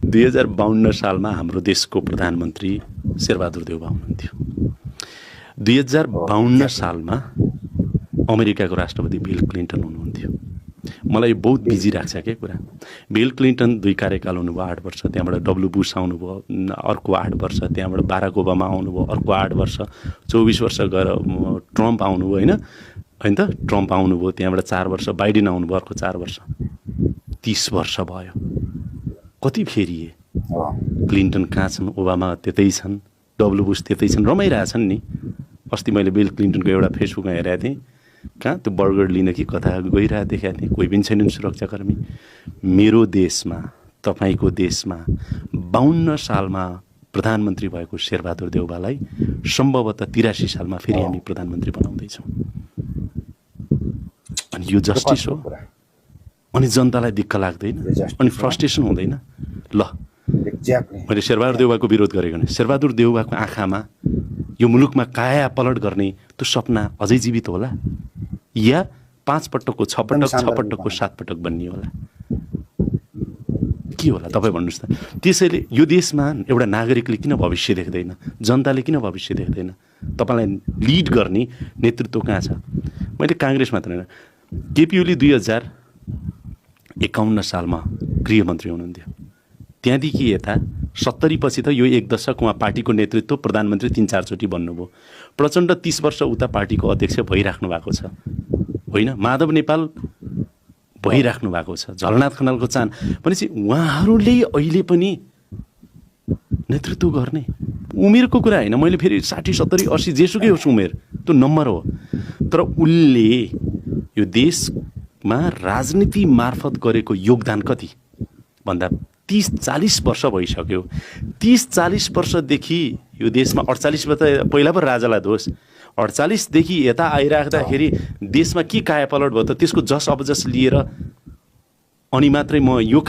2052 सालमा हाम्रो देशको प्रधानमन्त्री शेरबहादुर देउवा हुनुहुन्थ्यो। 2052 सालमा अमेरिकाको राष्ट्रपति बिल क्लिन्टन हुनुहुन्थ्यो। मलाई बहुत बिजी राख्छ क्या कुरा। बिल क्लिन्टन 2 कार्यकाल हुनुभयो, 8 वर्ष। त्यहाँबाट डब्लु बुश आउनुभयो, अर्को 8 वर्ष। त्यहाँबाट बाराक ओबामा आउनुभयो, अर्को 8 वर्ष। 24 वर्ष गएर ट्रम्प आउनुभयो, होइन त? ट्रम्प आउनुभयो, त्यहाँबाट 4 वर्ष। बाइडेन आउनुभयो, अर्को 4 वर्ष। 30 वर्ष भयो। कति फेरिए? क्लिन्टन कहाँ छन्, ओबामा त्यतै छन्, डब्लु बुश त्यतै छन्, रमाइरहेछन् नि। अस्ति मैले बिल क्लिन्टनको एउटा फेसबुकमा हेरेको थिएँ, कहाँ त्यो बर्गर लिन कि कता गइरहेको देखाएको थिएँ। कोही पनि छैनन् सुरक्षाकर्मी। मेरो देशमा, तपाईँको देशमा 52 सालमा प्रधानमन्त्री भएको शेरबहादुर देउवालाई सम्भवतः 83 सालमा फेरि हामी प्रधानमन्त्री बनाउँदैछौँ। अनि यो जस्टिस हो? अनि जनतालाई दिक्क लाग्दैन? अनि फ्रस्ट्रेसन हुँदैन? ल, मैले शेरबहादुर देउवाको विरोध गरेको नै। शेरबहादुर देउवाको आँखामा यो मुलुकमा काया पलट गर्ने त्यो सपना अझै जीवित होला, या 5 पटकको 6 पटक 6 पटकको 7 पटक बन्ने होला? के होला तपाईँ भन्नुहोस् त? त्यसैले यो देशमा एउटा नागरिकले किन भविष्य देख्दैन? जनताले किन भविष्य देख्दैन? तपाईँलाई लिड गर्ने नेतृत्व कहाँ छ? मैले काङ्ग्रेस मात्र होइन, केपी ओली 2051 सालमा गृहमन्त्री हुनुहुन्थ्यो। त्यहाँदेखि यता 70 पछि त यो 1 दशक उहाँ पार्टीको नेतृत्व प्रधानमन्त्री 3-4 चोटि बन्नुभयो। प्रचण्ड 30 वर्ष उता पार्टीको अध्यक्ष भइराख्नु भएको छ, होइन? माधव नेपाल भइराख्नु भएको छ, झलनाथ खनालको चाहना भनेपछि उहाँहरूले अहिले पनि नेतृत्व गर्ने उमेरको कुरा होइन। मैले फेरि 60, 70, 80 जेसुकै होस् उमेर, त्यो नम्बर हो। तर उनले यो देशमा राजनीति मार्फत गरेको योगदान कति भन्दा 30-40 वर्ष भइसक्यो। 30-40 वर्षदेखि यो देशमा 48 त पहिला पो राजालाई दोष, 48 देखि यता आइराख्दाखेरि देशमा के कायापलट भयो त? त्यसको जस अब जस लिएर अनि मात्रै म यो